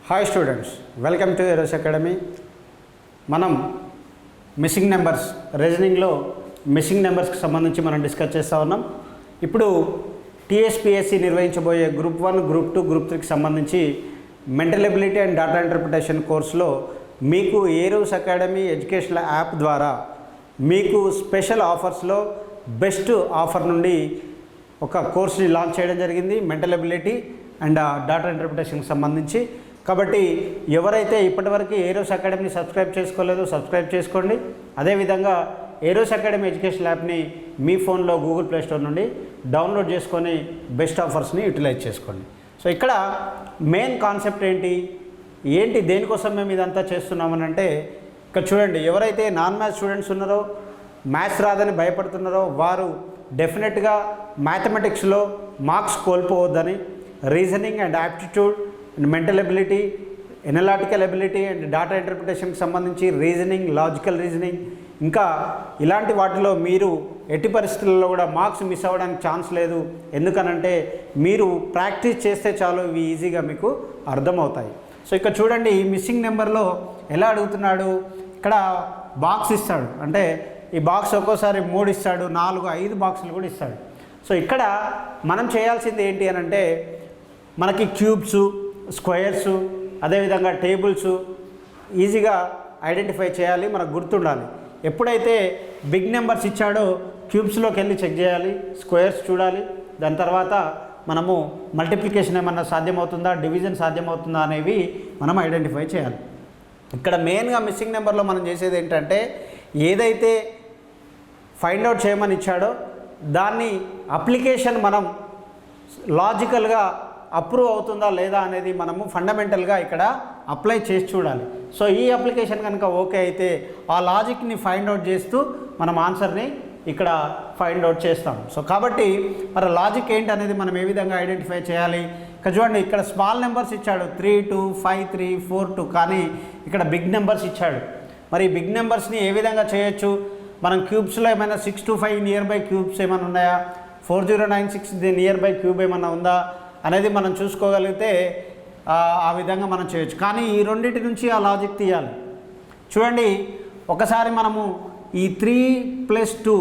Hi students, welcome to Eros academy. మనం missing numbers రీజనింగ్లో missing నెంబర్స్కి సంబంధించి మనం డిస్కస్ చేస్తూ ఉన్నాం. ఇప్పుడు టీఎస్పీఎస్సీ నిర్వహించబోయే గ్రూప్ 1, గ్రూప్ 2, గ్రూప్ 3కి సంబంధించి mental ability and data interpretation కోర్సులో మీకు ఎరోస్ అకాడమీ ఎడ్యుకేషనల్ యాప్ ద్వారా మీకు స్పెషల్ ఆఫర్స్లో బెస్ట్ ఆఫర్ నుండి ఒక కోర్సుని లాంచ్ చేయడం జరిగింది, మెంటల్ ఎబిలిటీ అండ్ డేటా ఇంటర్ప్రిటేషన్కి సంబంధించి. కాబట్టి ఎవరైతే ఇప్పటివరకు ఎరోస్ అకాడమీని సబ్స్క్రైబ్ చేసుకోలేదో సబ్స్క్రైబ్ చేసుకోండి. అదేవిధంగా ఎరోస్ అకాడమీ ఎడ్యుకేషన్ యాప్ని మీ ఫోన్లో గూగుల్ ప్లే స్టోర్ నుండి డౌన్లోడ్ చేసుకొని బెస్ట్ ఆఫర్స్ని యూటిలైజ్ చేసుకోండి. సో ఇక్కడ మెయిన్ కాన్సెప్ట్ ఏంటి దేనికోసం మేము ఇదంతా చేస్తున్నామని అంటే, ఇక్కడ చూడండి, ఎవరైతే నాన్ మ్యాథ్స్ స్టూడెంట్స్ ఉన్నారో, మ్యాథ్స్ రాదని భయపడుతున్నారో వారు డెఫినెట్గా మ్యాథమెటిక్స్లో మార్క్స్ కోల్పోవద్దని, reasoning and aptitude and mental ability, analytical ability and data ఇంటర్ప్రిటేషన్కి సంబంధించి రీజనింగ్, లాజికల్ రీజనింగ్, ఇంకా ఇలాంటి వాటిలో మీరు ఎట్టి పరిస్థితుల్లో కూడా మార్క్స్ మిస్ అవ్వడానికి ఛాన్స్ లేదు. ఎందుకనంటే మీరు ప్రాక్టీస్ చేస్తే చాలు, ఇవి ఈజీగా మీకు అర్థమవుతాయి. సో ఇక్కడ చూడండి, ఈ మిస్సింగ్ నెంబర్లో ఎలా అడుగుతున్నాడు, ఇక్కడ బాక్స్ ఇస్తాడు. అంటే ఈ బాక్స్ ఒక్కోసారి 3 ఇస్తాడు, 4, 5 బాక్సులు కూడా ఇస్తాడు. సో ఇక్కడ మనం చేయాల్సింది ఏంటి అని అంటే, మనకి క్యూబ్స్, స్క్వేర్స్, అదేవిధంగా టేబుల్స్ ఈజీగా ఐడెంటిఫై చేయాలి, మనకు గుర్తుండాలి. ఎప్పుడైతే బిగ్ నెంబర్స్ ఇచ్చాడో క్యూబ్స్లోకి వెళ్ళి చెక్ చేయాలి, స్క్వేర్స్ చూడాలి, దాని తర్వాత మనము మల్టిప్లికేషన్ ఏమన్నా సాధ్యమవుతుందా, డివిజన్ సాధ్యమవుతుందా అనేవి మనం ఐడెంటిఫై చేయాలి. ఇక్కడ మెయిన్గా మిస్సింగ్ నెంబర్లో మనం చేసేది ఏంటంటే, ఏదైతే ఫైండ్ అవుట్ చేయమని ఇచ్చాడో దాన్ని అప్లికేషన్ మనం లాజికల్గా అప్రూవ్ అవుతుందా లేదా అనేది మనము ఫండమెంటల్గా ఇక్కడ అప్లై చేసి చూడాలి. సో ఈ అప్లికేషన్ కనుక ఓకే అయితే ఆ లాజిక్ని ఫైండ్ అవుట్ చేస్తూ మనం ఆన్సర్ని ఇక్కడ ఫైండ్ అవుట్ చేస్తాం. సో కాబట్టి మరి లాజిక్ ఏంటి అనేది మనం ఏ విధంగా ఐడెంటిఫై చేయాలి. ఇక్కడ చూడండి, ఇక్కడ స్మాల్ నెంబర్స్ ఇచ్చాడు 3, 2, 5, 3, 4, 2, కానీ ఇక్కడ బిగ్ నెంబర్స్ ఇచ్చాడు. మరి బిగ్ నెంబర్స్ని ఏ విధంగా చేయొచ్చు, మనం క్యూబ్స్లో ఏమైనా 6 to 5 నియర్ బై క్యూబ్స్ ఏమైనా ఉన్నాయా, 4096 నియర్ బై క్యూబ్ ఏమైనా ఉందా అనేది మనం చూసుకోగలిగితే ఆ విధంగా మనం చేయొచ్చు. కానీ ఈ రెండింటి నుంచి ఆ లాజిక్ తీయాలి. చూడండి, ఒకసారి మనము ఈ 3 + 2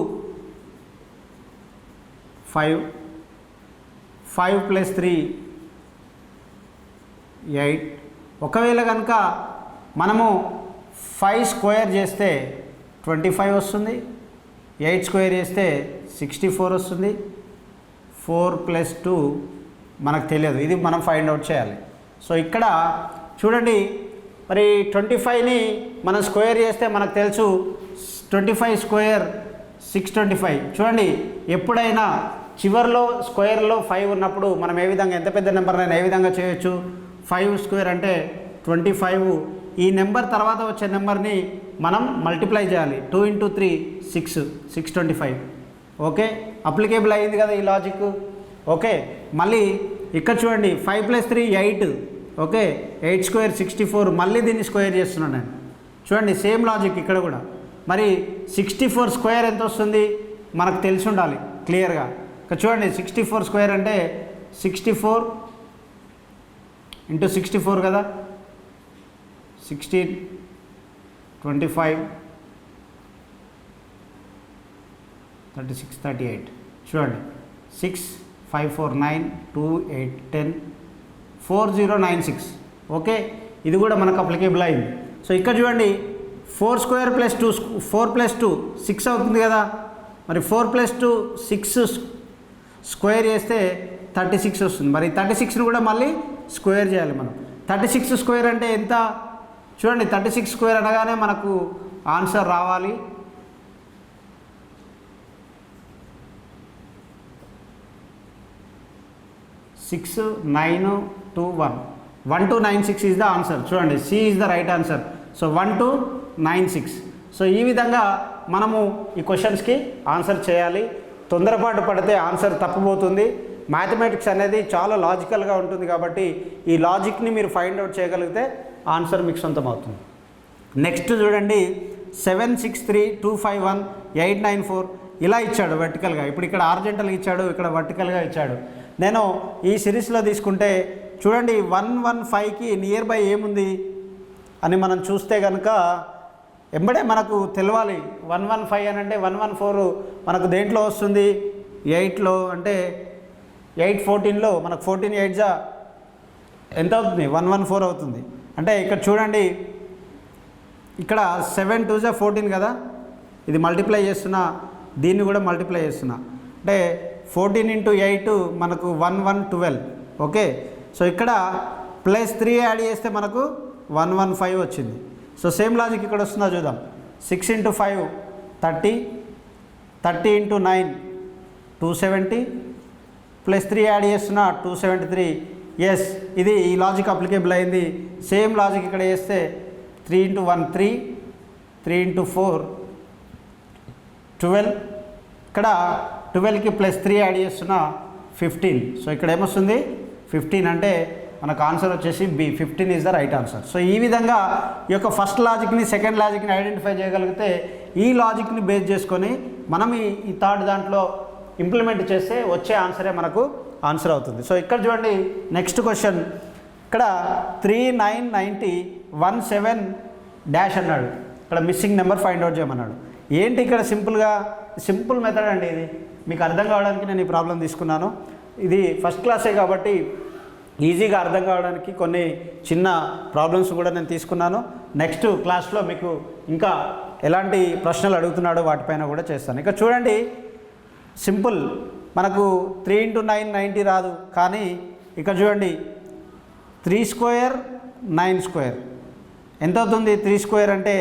5, 5 + 3 8. ఒకవేళ కనుక మనము 5 స్క్వేర్ చేస్తే 25 వస్తుంది, 8 స్క్వేర్ చేస్తే 64 వస్తుంది, 4 + 2 మనకు తెలియదు, ఇది మనం ఫైండ్ అవుట్ చేయాలి. సో ఇక్కడ చూడండి, మరి 25ని మనం స్క్వేర్ చేస్తే మనకు తెలుసు 25 స్క్వేర్ 625. చూడండి, ఎప్పుడైనా చివరిలో స్క్వేర్లో 5 ఉన్నప్పుడు మనం ఏ విధంగా ఎంత పెద్ద నెంబర్నైనా ఏ విధంగా చేయొచ్చు. 5 స్క్వేర్ అంటే 25. ఈ నెంబర్ తర్వాత వచ్చే నెంబర్ని మనం మల్టిప్లై చేయాలి. 2 × 3 6, 625. ఓకే, అప్లికేబుల్ అయ్యింది కదా ఈ లాజిక్. ఓకే, మళ్ళీ ఇక్కడ చూడండి, 5 + 3 8. Okay, 8 square 64. మళ్ళీ దీన్ని స్క్వేర్ చేస్తున్నాను నేను. చూడండి, సేమ్ లాజిక్ ఇక్కడ కూడా. మరి 64 స్క్వేర్ ఎంత వస్తుంది మనకు తెలిసి ఉండాలి క్లియర్గా. ఇక్కడ చూడండి, 64 స్క్వేర్ అంటే 64 × 64 కదా, 16, 25, 36, 38. చూడండి, 6, 5, 4, 9, 2, 8, 10, 4096. ఓకే, ఇది కూడా మనకు అప్లికేబుల్ అయింది. సో ఇక్కడ చూడండి, 4 స్క్వేర్ + 2, 4 + 2 6 అవుతుంది కదా. మరి 4 + 2 6 స్క్వేర్ చేస్తే 36 వస్తుంది. మరి 36ని కూడా మళ్ళీ స్క్వేర్ చేయాలి మనం. 36 స్క్వేర్ అంటే ఎంత చూడండి, 36 స్క్వేర్ అనగానే మనకు ఆన్సర్ రావాలి. Six 9 2 1 1296 is the answer. చూడండి, C is the right answer. So 1296. So ఈ విధంగా మనము ఈ క్వశ్చన్స్కి ఆన్సర్ చేయాలి. తొందరపాటు పడితే ఆన్సర్ తప్పుపోతుంది. మ్యాథమెటిక్స్ అనేది చాలా లాజికల్గా ఉంటుంది కాబట్టి ఈ లాజిక్ని మీరు ఫైండ్ అవుట్ చేయగలిగితే ఆన్సర్ మీకు సొంతం అవుతుంది. నెక్స్ట్ చూడండి, 7 6 3 2 5 1 8 9 4 ఇలా ఇచ్చాడు వర్టికల్గా. ఇప్పుడు ఇక్కడ హారిజాంటల్గా ఇచ్చాడు, ఇక్కడ వర్టికల్గా ఇచ్చాడు. నేను ఈ సిరీస్లో తీసుకుంటే చూడండి 115కి నియర్ బై ఏముంది అని మనం చూస్తే కనుక ఎంబడే మనకు తెలవాలి. 115 అని అంటే 114 మనకు దేంట్లో వస్తుంది, 8లో అంటే 814లో మనకు 14 8 ఎంత అవుతుంది, 114 అవుతుంది. అంటే ఇక్కడ చూడండి, ఇక్కడ 7 2 14 కదా, ఇది మల్టిప్లై చేస్తున్నా, దీన్ని కూడా మల్టిప్లై చేస్తున్నా. అంటే 14 × 8 మనకు 1112. ఓకే, సో ఇక్కడ +3 యాడ్ చేస్తే మనకు 115 వచ్చింది. సో సేమ్ లాజిక్ ఇక్కడ వస్తుందా చూద్దాం. 6 × 5 30, 30 × 9 270, +3 యాడ్ చేస్తున్నా 273. ఎస్, ఇది ఈ లాజిక్ అప్లికేబుల్ అయింది. సేమ్ లాజిక్ ఇక్కడ చేస్తే 3 × 1 3, 3 × 4 12, ఇక్కడ 12కి +3 యాడ్ చేస్తున్నా 15. సో ఇక్కడ ఏమొస్తుంది 15, అంటే మనకు ఆన్సర్ వచ్చేసి B, 15 is the right answer. So ఈ విధంగా ఈ యొక్క ఫస్ట్ లాజిక్ని సెకండ్ లాజిక్ని ఐడెంటిఫై చేయగలిగితే ఈ లాజిక్ని బేస్ చేసుకొని మనం ఈ థర్డ్ దాంట్లో ఇంప్లిమెంట్ చేస్తే వచ్చే ఆన్సరే మనకు ఆన్సర్ అవుతుంది. సో ఇక్కడ చూడండి నెక్స్ట్ క్వశ్చన్, ఇక్కడ 399017 అన్నాడు. ఇక్కడ మిస్సింగ్ నెంబర్ ఫైండ్ అవుట్ చేయమన్నాడు. ఏంటి ఇక్కడ సింపుల్ మెథడ్ అండి. ఇది మీకు అర్థం కావడానికి నేను ఈ ప్రాబ్లం తీసుకున్నాను. ఇది ఫస్ట్ క్లాసే కాబట్టి ఈజీగా అర్థం కావడానికి కొన్ని చిన్న ప్రాబ్లమ్స్ కూడా నేను తీసుకున్నాను. నెక్స్ట్ క్లాస్లో మీకు ఇంకా ఎలాంటి ప్రశ్నలు అడుగుతున్నాడో వాటిపైన కూడా చేస్తాను. ఇక్కడ చూడండి సింపుల్, మనకు 3 × 9 90 రాదు, కానీ ఇక్కడ చూడండి 3² 9² ఎంత అవుతుంది. 3² అంటే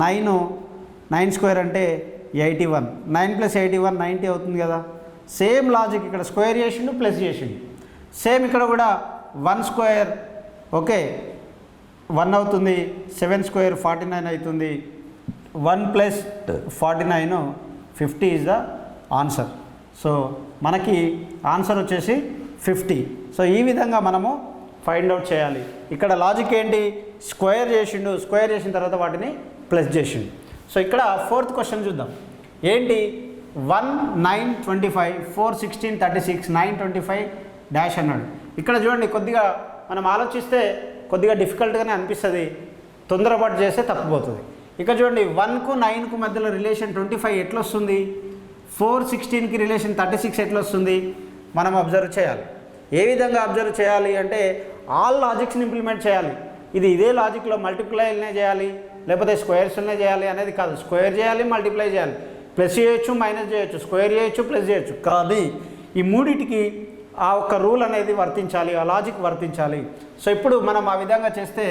9, 9² అంటే 81, 9 + 81 90 అవుతుంది కదా. సేమ్ లాజిక్ ఇక్కడ స్క్వేర్ చేసిండు ప్లస్ చేసిండు. సేమ్ ఇక్కడ కూడా 1² ఓకే 1 అవుతుంది, 7² 49 అవుతుంది, 1 + 49 50 ఈజ్ ద ఆన్సర్. సో మనకి ఆన్సర్ వచ్చేసి 50. సో ఈ విధంగా మనము ఫైండ్ అవుట్ చేయాలి. ఇక్కడ లాజిక్ ఏంటి, స్క్వేర్ చేసిండు, స్క్వేర్ చేసిన తర్వాత వాటిని ప్లస్ చేసిండు. సో ఇక్కడ ఫోర్త్ క్వశ్చన్ చూద్దాం. ఏంటి 1 9 25 4 16 36 9 25 డాష్ అన్నాడు. ఇక్కడ చూడండి కొద్దిగా మనం ఆలోచిస్తే కొద్దిగా డిఫికల్ట్గానే అనిపిస్తుంది, తొందరపాటు చేస్తే తప్పిపోతుంది. ఇక్కడ చూడండి 1కు 9కు మధ్యలో రిలేషన్ 25 ఎట్లా వస్తుంది, 4 16కి రిలేషన్ 36 ఎట్లా వస్తుంది మనం అబ్జర్వ్ చేయాలి. ఏ విధంగా అబ్జర్వ్ చేయాలి అంటే ఆల్ లాజిక్స్ని ఇంప్లిమెంట్ చేయాలి. ఇదే లాజిక్లో మల్టిప్లైనే చేయాలి లేకపోతే స్క్వేర్స్నే చేయాలి అనేది కాదు. స్క్వేర్ చేయాలి, మల్టిప్లై చేయాలి, ప్లస్ చేయొచ్చు, మైనస్ చేయొచ్చు, స్క్వేర్ చేయొచ్చు, ప్లస్ చేయొచ్చు. కానీ ఈ మూడిటికి ఆ ఒక్క రూల్ అనేది వర్తించాలి, ఆ లాజిక్ వర్తించాలి. సో ఇప్పుడు మనం ఆ విధంగా చేస్తే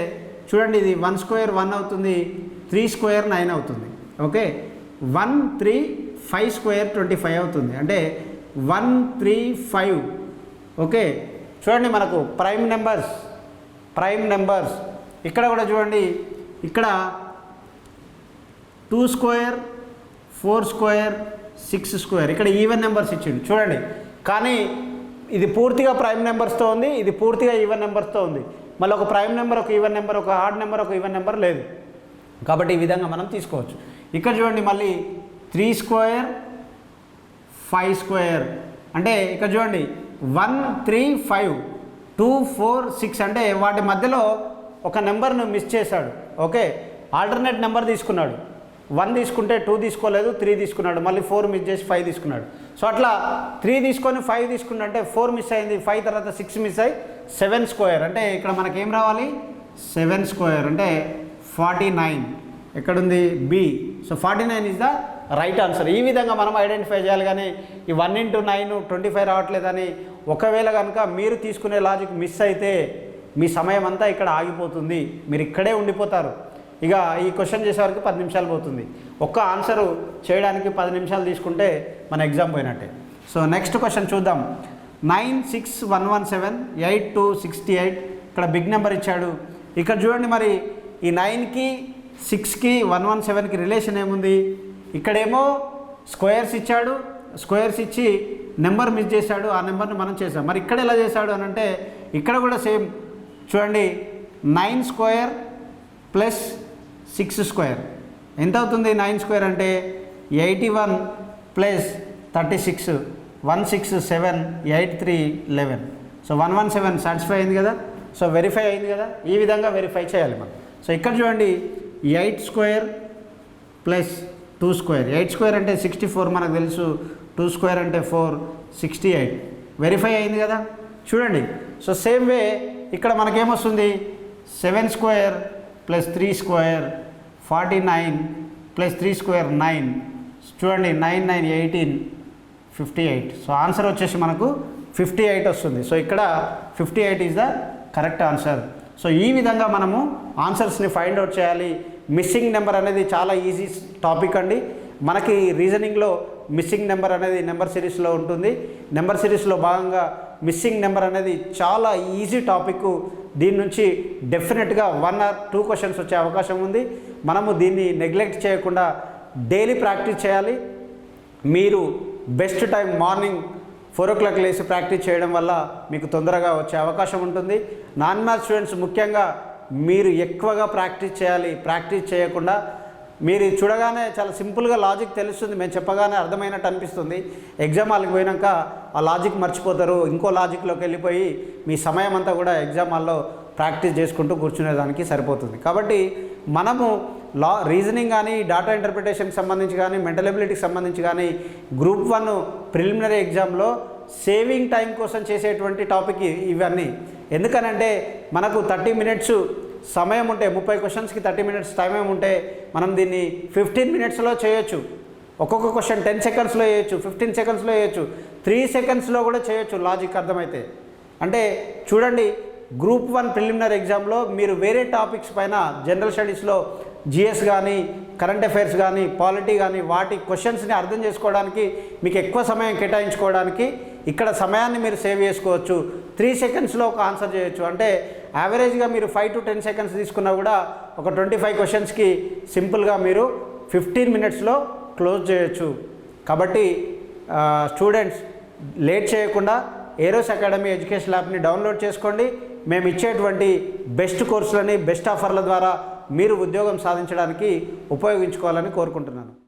చూడండి, ఇది 1² 1 అవుతుంది, 3² 9 అవుతుంది. ఓకే, 1 3 5² 25 అవుతుంది, అంటే 1 3 5. ఓకే, చూడండి మనకు ప్రైమ్ నెంబర్స్ ఇక్కడ కూడా చూడండి, ఇక్కడ 2² 4² 6², ఇక్కడ ఈవెన్ నెంబర్స్ ఇచ్చిండు చూడండి. కానీ ఇది పూర్తిగా ప్రైమ్ నెంబర్స్తో ఉంది, ఇది పూర్తిగా ఈవెన్ నెంబర్స్తో ఉంది. మళ్ళీ ఒక ప్రైమ్ నెంబర్, ఒక ఈవెన్ నెంబర్, ఒక ఆడ్ నెంబర్, ఒక ఈవెన్ నెంబర్ లేదు. కాబట్టి ఈ విధంగా మనం తీసుకోవచ్చు. ఇక్కడ చూడండి మళ్ళీ 3² 5², అంటే ఇక్కడ చూడండి 1 3 5 2 4 6, అంటే వాటి మధ్యలో ఒక నెంబర్ను మిస్ చేశాడు. ఓకే, ఆల్టర్నేట్ నెంబర్ తీసుకున్నాడు. 1 తీసుకుంటే 2 తీసుకోలేదు, 3 తీసుకున్నాడు, మళ్ళీ 4 మిస్ చేసి 5 తీసుకున్నాడు. సో అట్లా 3 తీసుకొని 5 తీసుకున్నా అంటే 4 మిస్ అయింది, 5 తర్వాత 6 మిస్ అయ్యి 7², అంటే ఇక్కడ మనకేం రావాలి 7² అంటే 49. ఎక్కడుంది B. So 49 is the right answer. ఈ విధంగా మనం ఐడెంటిఫై చేయాలి. కానీ ఈ 1 × 9 25 రావట్లేదని ఒకవేళ కనుక మీరు తీసుకునే లాజిక్ మిస్ అయితే మీ సమయం అంతా ఇక్కడ ఆగిపోతుంది, మీరు ఇక్కడే ఉండిపోతారు. ఇక ఈ క్వశ్చన్ చేసేవారికి 10 నిమిషాలు పోతుంది. ఒక్క ఆన్సరు చేయడానికి 10 నిమిషాలు తీసుకుంటే మన ఎగ్జామ్ పోయినట్టే. సో నెక్స్ట్ క్వశ్చన్ చూద్దాం. 9 6 117 8 2 68, ఇక్కడ బిగ్ నెంబర్ ఇచ్చాడు. ఇక్కడ చూడండి మరి ఈ 9కి 6కి 117కి రిలేషన్ ఏముంది, ఇక్కడేమో స్క్వేర్స్ ఇచ్చాడు, స్క్వేర్స్ ఇచ్చి నెంబర్ మిస్ చేశాడు, ఆ నెంబర్ని మనం చేసాం. మరి ఇక్కడ ఎలా చేశాడు అని అంటే ఇక్కడ కూడా సేమ్ చూడండి, 9² + 6² ఎంత అవుతుంది, 9² అంటే 81 + 36 1 6 7 8 3 11. సో 117 సాటిస్ఫై అయింది కదా. సో వెరిఫై అయింది కదా. ఈ విధంగా వెరిఫై చేయాలి మనం. సో ఇక్కడ చూడండి 8 స్క్వేర్ ప్లస్ 2 స్క్వేర్. 8 స్క్వేర్ అంటే 64 మనకు తెలుసు, 2 స్క్వేర్ అంటే 4, 68. వెరిఫై అయింది కదా. చూడండి సో సేమ్ వే ఇక్కడ మనకేమొస్తుంది 7 square plus 3 square 49 plus 3 square 9. చూడండి 9 9 18 58. సో ఆన్సర్ వచ్చేసి మనకు 58 వస్తుంది. సో ఇక్కడ 58 is the correct answer. So ఈ విధంగా మనము ఆన్సర్స్ని ఫైండ్ అవుట్ చేయాలి. మిస్సింగ్ నెంబర్ అనేది చాలా ఈజీ టాపిక్ అండి. మనకి రీజనింగ్లో మిస్సింగ్ నెంబర్ అనేది నెంబర్ సిరీస్లో ఉంటుంది. నెంబర్ సిరీస్లో భాగంగా మిస్సింగ్ నెంబర్ అనేది చాలా ఈజీ టాపిక్. దీని నుంచి డెఫినెట్గా 1 or 2 క్వశ్చన్స్ వచ్చే అవకాశం ఉంది. మనము దీన్ని నెగ్లెక్ట్ చేయకుండా డైలీ ప్రాక్టీస్ చేయాలి. మీరు బెస్ట్ టైం మార్నింగ్ 4 o'clock లేసి ప్రాక్టీస్ చేయడం వల్ల మీకు తొందరగా వచ్చే అవకాశం ఉంటుంది. నాన్ మ్యాథ్స్ స్టూడెంట్స్ ముఖ్యంగా మీరు ఎక్కువగా ప్రాక్టీస్ చేయాలి. ప్రాక్టీస్ చేయకుండా మీరు చూడగానే చాలా సింపుల్గా లాజిక్ తెలుస్తుంది, మేము చెప్పగానే అర్థమైనట్టు అనిపిస్తుంది. ఎగ్జామ్ హాల్కి పోయినాక ఆ లాజిక్ మర్చిపోతారు, ఇంకో లాజిక్లోకి వెళ్ళిపోయి మీ సమయం అంతా కూడా ఎగ్జామ్ హాల్లో ప్రాక్టీస్ చేసుకుంటూ కూర్చునేదానికి సరిపోతుంది. కాబట్టి మనము రీజనింగ్ కానీ, డాటా ఇంటర్ప్రిటేషన్కి సంబంధించి కానీ, మెంటల్ ఎబిలిటీకి సంబంధించి కానీ గ్రూప్ 1 ప్రిలిమినరీ ఎగ్జామ్లో సేవింగ్ టైం కోసం చేసేటువంటి టాపిక్ ఇవన్నీ. ఎందుకనంటే మనకు 30 minutes సమయం ఉంటే, 30 క్వశ్చన్స్కి 30 minutes టైం ఉంటే మనం దీన్ని 15 minutesలో చేయొచ్చు. ఒక్కొక్క క్వశ్చన్ 10 secondsలో చేయొచ్చు, 15 secondsలో చేయొచ్చు, 3 secondsలో కూడా చేయొచ్చు లాజిక్ అర్థమైతే. అంటే చూడండి గ్రూప్ 1 ప్రిలిమినరీ ఎగ్జామ్లో మీరు వేరే టాపిక్స్ పైన జనరల్ స్టడీస్లో జిఎస్ కానీ, కరెంట్ అఫైర్స్ కానీ, పాలిటీ కానీ వాటి క్వశ్చన్స్ని అర్థం చేసుకోవడానికి మీకు ఎక్కువ సమయం కేటాయించుకోవడానికి ఇక్కడ సమయాన్ని మీరు సేవ్ చేసుకోవచ్చు. 3 secondsలో ఒక ఆన్సర్ చేయొచ్చు. అంటే యావరేజ్గా మీరు 5 to 10 seconds తీసుకున్నా కూడా ఒక 25 క్వశ్చన్స్కి సింపుల్గా మీరు 15 minutesలో క్లోజ్ చేయొచ్చు. కాబట్టి స్టూడెంట్స్ లేట్ చేయకుండా ఏరోస్ అకాడమీ ఎడ్యుకేషన్ ల్యాబ్ని డౌన్లోడ్ చేసుకోండి. మేము ఇచ్చేటువంటి బెస్ట్ కోర్సులని, బెస్ట్ ఆఫర్ల ద్వారా మీరు ఉద్యోగం సాధించడానికి ఉపయోగించుకోవాలని కోరుకుంటున్నాను.